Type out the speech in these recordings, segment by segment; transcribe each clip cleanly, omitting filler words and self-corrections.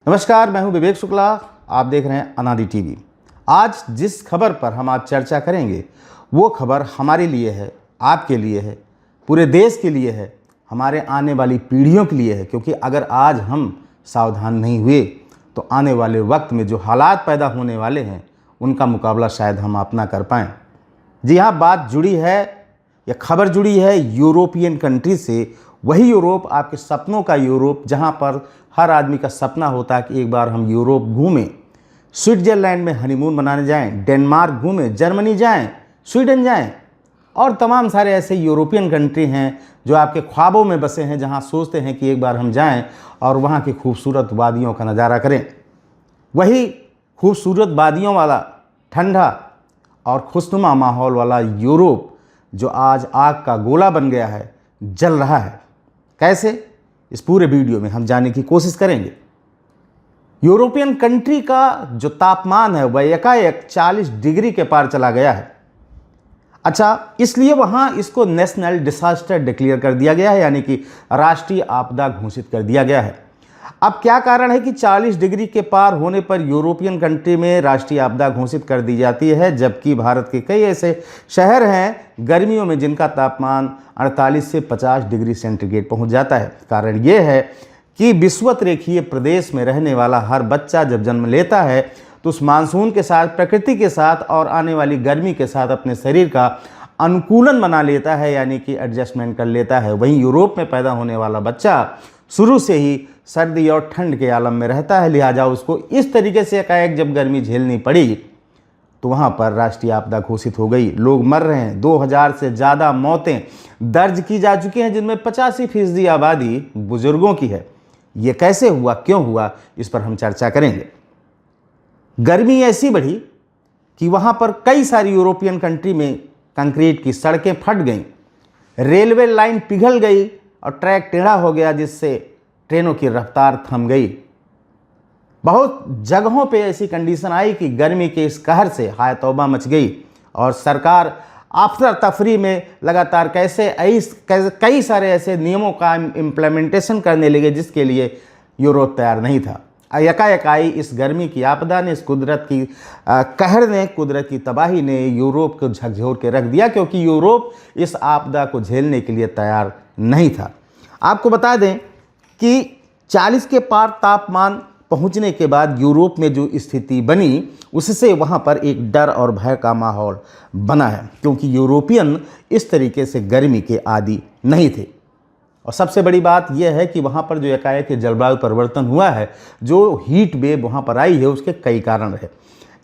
नमस्कार, मैं हूं विवेक शुक्ला। आप देख रहे हैं अनादि टीवी। आज जिस खबर पर हम आज चर्चा करेंगे वो खबर हमारे लिए है, आपके लिए है, पूरे देश के लिए है, हमारे आने वाली पीढ़ियों के लिए है। क्योंकि अगर आज हम सावधान नहीं हुए तो आने वाले वक्त में जो हालात पैदा होने वाले हैं उनका मुकाबला शायद हम आप ना कर पाएँ। जी हाँ, बात जुड़ी है या खबर जुड़ी है यूरोपियन कंट्री से। वही यूरोप, आपके सपनों का यूरोप, जहाँ पर हर आदमी का सपना होता है कि एक बार हम यूरोप घूमें, स्विट्जरलैंड में हनीमून मनाने जाएं, डेनमार्क घूमें, जर्मनी जाएं, स्वीडन जाएं और तमाम सारे ऐसे यूरोपियन कंट्री हैं जो आपके ख्वाबों में बसे हैं, जहां सोचते हैं कि एक बार हम जाएं और वहां की खूबसूरत वादियों का नज़ारा करें। वही खूबसूरत वादियों वाला ठंडा और खुशनुमा माहौल वाला यूरोप जो आज आग का गोला बन गया है, जल रहा है। कैसे? इस पूरे वीडियो में हम जानने की कोशिश करेंगे। यूरोपियन कंट्री का जो तापमान है वह एकाएक 40 डिग्री के पार चला गया है। अच्छा, इसलिए वहां इसको नेशनल डिसास्टर डिक्लेयर कर दिया गया है, यानी कि राष्ट्रीय आपदा घोषित कर दिया गया है। अब क्या कारण है कि 40 डिग्री के पार होने पर यूरोपियन कंट्री में राष्ट्रीय आपदा घोषित कर दी जाती है, जबकि भारत के कई ऐसे शहर हैं गर्मियों में जिनका तापमान 48 से 50 डिग्री सेंटीग्रेड पहुंच जाता है। कारण ये है कि विषुवत रेखीय प्रदेश में रहने वाला हर बच्चा जब जन्म लेता है तो उस मानसून के साथ, प्रकृति के साथ और आने वाली गर्मी के साथ अपने शरीर का अनुकूलन बना लेता है, यानी कि एडजस्टमेंट कर लेता है। वहीं यूरोप में पैदा होने वाला बच्चा शुरू से ही सर्दी और ठंड के आलम में रहता है, लिहाजा उसको इस तरीके से एकाएक जब गर्मी झेलनी पड़ी तो वहाँ पर राष्ट्रीय आपदा घोषित हो गई। लोग मर रहे हैं। 2000 से ज़्यादा मौतें दर्ज की जा चुकी हैं, जिनमें 85% आबादी बुजुर्गों की है। ये कैसे हुआ, क्यों हुआ, इस पर हम चर्चा करेंगे। गर्मी ऐसी बढ़ी कि वहाँ पर कई सारी यूरोपियन कंट्री में कंक्रीट की सड़कें फट गईं, रेलवे लाइन पिघल गई और ट्रैक टेढ़ा हो गया, जिससे ट्रेनों की रफ्तार थम गई। बहुत जगहों पे ऐसी कंडीशन आई कि गर्मी के इस कहर से हाय तौबा मच गई और सरकार अफरा तफरी में लगातार कई सारे ऐसे नियमों का इम्प्लीमेंटेशन करने लगे जिसके लिए यूरोप तैयार नहीं था। एकाएक आई इस गर्मी की आपदा ने, इस कुदरत की कहर ने, कुदरत की तबाही ने यूरोप को झकझोर के रख दिया, क्योंकि यूरोप इस आपदा को झेलने के लिए तैयार नहीं था। आपको बता दें कि 40 के पार तापमान पहुंचने के बाद यूरोप में जो स्थिति बनी उससे वहां पर एक डर और भय का माहौल बना है, क्योंकि यूरोपियन इस तरीके से गर्मी के आदी नहीं थे। और सबसे बड़ी बात यह है कि वहां पर जो एकाएक जलवायु परिवर्तन हुआ है, जो हीट वेव वहां पर आई है, उसके कई कारण है।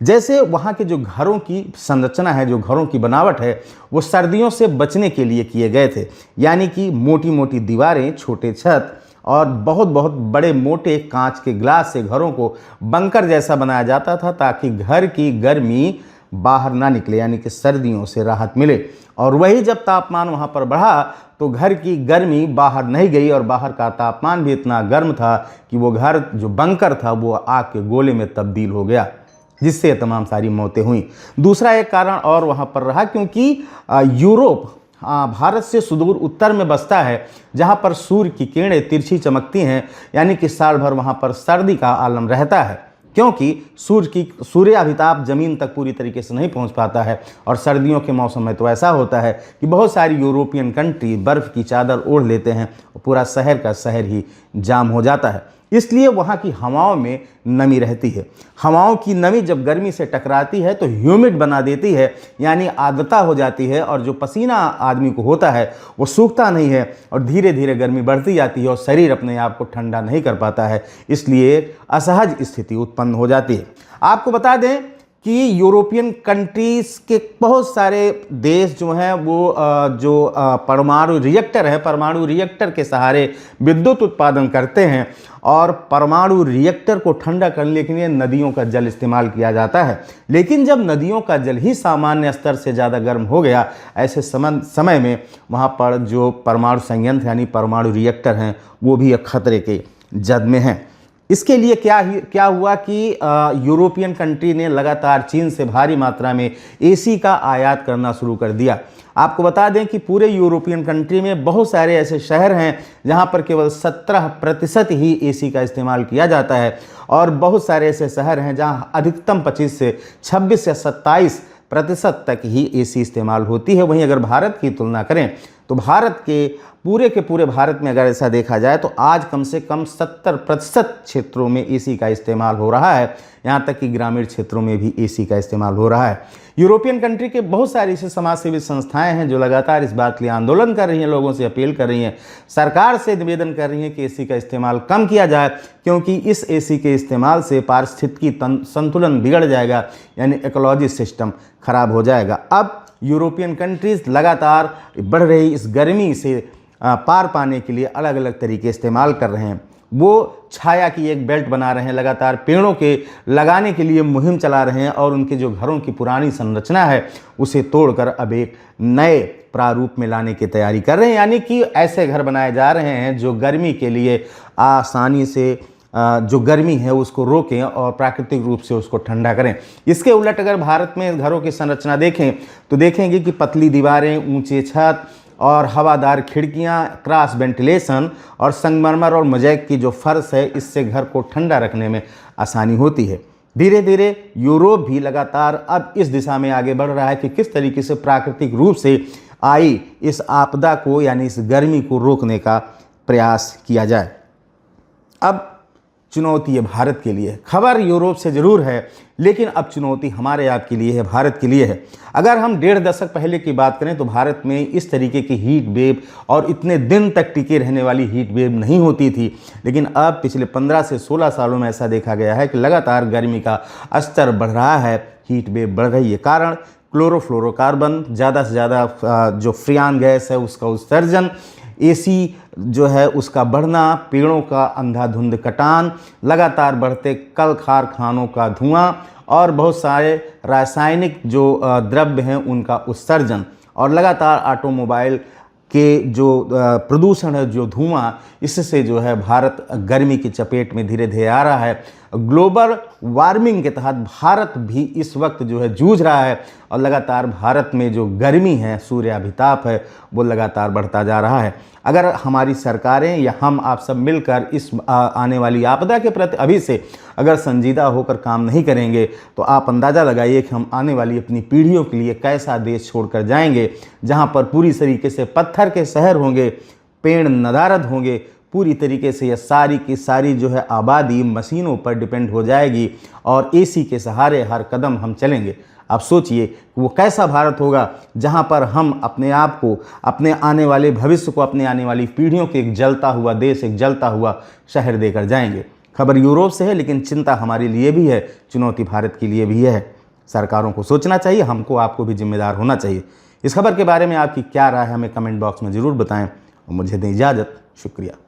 जैसे वहाँ के जो घरों की संरचना है, जो घरों की बनावट है, वो सर्दियों से बचने के लिए किए गए थे, यानी कि मोटी मोटी दीवारें, छोटे छत और बहुत बहुत बड़े मोटे कांच के ग्लास से घरों को बंकर जैसा बनाया जाता था, ताकि घर की गर्मी बाहर ना निकले, यानी कि सर्दियों से राहत मिले। और वही जब तापमान वहाँ पर बढ़ा तो घर की गर्मी बाहर नहीं गई और बाहर का तापमान भी इतना गर्म था कि वो घर जो बंकर था वो आग के गोले में तब्दील हो गया, जिससे तमाम सारी मौतें हुई। दूसरा एक कारण और वहाँ पर रहा, क्योंकि यूरोप भारत से सुदूर उत्तर में बसता है, जहाँ पर सूर्य की किरणें तिरछी चमकती हैं, यानी कि साल भर वहाँ पर सर्दी का आलम रहता है, क्योंकि सूर्याभिताप जमीन तक पूरी तरीके से नहीं पहुँच पाता है। और सर्दियों के मौसम में तो ऐसा होता है कि बहुत सारी यूरोपियन कंट्री बर्फ़ की चादर ओढ़ लेते हैं और पूरा शहर का शहर ही जाम हो जाता है। इसलिए वहाँ की हवाओं में नमी रहती है। हवाओं की नमी जब गर्मी से टकराती है तो ह्यूमिड बना देती है, यानी आर्द्रता हो जाती है, और जो पसीना आदमी को होता है वो सूखता नहीं है और धीरे धीरे गर्मी बढ़ती जाती है और शरीर अपने आप को ठंडा नहीं कर पाता है, इसलिए असहज स्थिति उत्पन्न हो जाती है। आपको बता दें कि यूरोपियन कंट्रीज़ के बहुत सारे देश जो हैं वो परमाणु रिएक्टर है, परमाणु रिएक्टर के सहारे विद्युत उत्पादन करते हैं, और परमाणु रिएक्टर को ठंडा करने के लिए नदियों का जल इस्तेमाल किया जाता है। लेकिन जब नदियों का जल ही सामान्य स्तर से ज़्यादा गर्म हो गया, ऐसे समय में वहाँ पर जो परमाणु संयंत्र यानी परमाणु रिएक्टर हैं वो भी एक खतरे के जद में हैं। इसके लिए क्या हुआ कि यूरोपियन कंट्री ने लगातार चीन से भारी मात्रा में एसी का आयात करना शुरू कर दिया। आपको बता दें कि पूरे यूरोपियन कंट्री में बहुत सारे ऐसे शहर हैं जहां पर केवल 17% ही एसी का इस्तेमाल किया जाता है, और बहुत सारे ऐसे शहर हैं जहां अधिकतम 25 से 26 या 27% तक ही एसी इस्तेमाल होती है। वहीं अगर भारत की तुलना करें तो भारत के पूरे भारत में अगर ऐसा देखा जाए तो आज कम से कम 70% क्षेत्रों में एसी का इस्तेमाल हो रहा है, यहाँ तक कि ग्रामीण क्षेत्रों में भी एसी का इस्तेमाल हो रहा है। यूरोपियन कंट्री के बहुत सारी ऐसी समाजसेवी संस्थाएं हैं जो लगातार इस बात के लिए आंदोलन कर रही हैं, लोगों से अपील कर रही हैं, सरकार से निवेदन कर रही हैं कि एसी का इस्तेमाल कम किया जाए, क्योंकि इस एसी के इस्तेमाल से पारिस्थितिकी संतुलन बिगड़ जाएगा, यानी इकोलॉजी सिस्टम खराब हो जाएगा। अब यूरोपियन कंट्रीज लगातार बढ़ रही इस गर्मी से पार पाने के लिए अलग अलग तरीके इस्तेमाल कर रहे हैं। वो छाया की एक बेल्ट बना रहे हैं, लगातार पेड़ों के लगाने के लिए मुहिम चला रहे हैं, और उनके जो घरों की पुरानी संरचना है उसे तोड़कर अब एक नए प्रारूप में लाने की तैयारी कर रहे हैं। यानी कि ऐसे घर बनाए जा रहे हैं जो गर्मी के लिए आसानी से जो गर्मी है उसको रोकें और प्राकृतिक रूप से उसको ठंडा करें। इसके उलट अगर भारत में घरों की संरचना देखें तो देखेंगे कि पतली दीवारें, ऊंचे छत और हवादार खिड़कियां, क्रॉस वेंटिलेशन और संगमरमर और मोज़ेक की जो फर्श है, इससे घर को ठंडा रखने में आसानी होती है। धीरे धीरे यूरोप भी लगातार अब इस दिशा में आगे बढ़ रहा है कि किस तरीके से प्राकृतिक रूप से आई इस आपदा को, यानी इस गर्मी को रोकने का प्रयास किया जाए। अब चुनौती है भारत के लिए। खबर यूरोप से जरूर है, लेकिन अब चुनौती हमारे आपके लिए है, भारत के लिए है। अगर हम 1.5 दशक पहले की बात करें तो भारत में इस तरीके की हीट वेव और इतने दिन तक टिके रहने वाली हीट वेव नहीं होती थी, लेकिन अब पिछले 15 से 16 सालों में ऐसा देखा गया है कि लगातार गर्मी का स्तर बढ़ रहा है, हीट वेव बढ़ रही है। कारण क्लोरोफ्लोरोकार्बन, ज़्यादा से ज़्यादा जो फ्रियान गैस है उसका उत्सर्जन, एसी जो है उसका बढ़ना, पेड़ों का अंधाधुंध कटान, लगातार बढ़ते कल कारखानों का धुआं और बहुत सारे रासायनिक जो द्रव्य हैं उनका उत्सर्जन, और लगातार ऑटोमोबाइल के जो प्रदूषण है, जो धुआं, इससे जो है भारत गर्मी की चपेट में धीरे धीरे आ रहा है। ग्लोबल वार्मिंग के तहत भारत भी इस वक्त जो है जूझ रहा है, और लगातार भारत में जो गर्मी है, सूर्याभिताप है, वो लगातार बढ़ता जा रहा है। अगर हमारी सरकारें या हम आप सब मिलकर इस आने वाली आपदा के प्रति अभी से अगर संजीदा होकर काम नहीं करेंगे तो आप अंदाज़ा लगाइए कि हम आने वाली अपनी पीढ़ियों के लिए कैसा देश छोड़कर जाएंगे, जहां पर पूरी तरीके से पत्थर के शहर होंगे, पेड़ नदारद होंगे, पूरी तरीके से यह सारी की सारी जो है आबादी मशीनों पर डिपेंड हो जाएगी, और एसी के सहारे हर कदम हम चलेंगे। आप सोचिए कि वो कैसा भारत होगा जहां पर हम अपने आप को, अपने आने वाले भविष्य को, अपने आने वाली पीढ़ियों के एक जलता हुआ देश, एक जलता हुआ शहर देकर जाएंगे। खबर यूरोप से है, लेकिन चिंता हमारे लिए भी है, चुनौती भारत के लिए भी है। सरकारों को सोचना चाहिए, हमको आपको भी जिम्मेदार होना चाहिए। इस खबर के बारे में आपकी क्या राय है, हमें कमेंट बॉक्स में ज़रूर बताएं, और मुझे दें इजाज़त। शुक्रिया।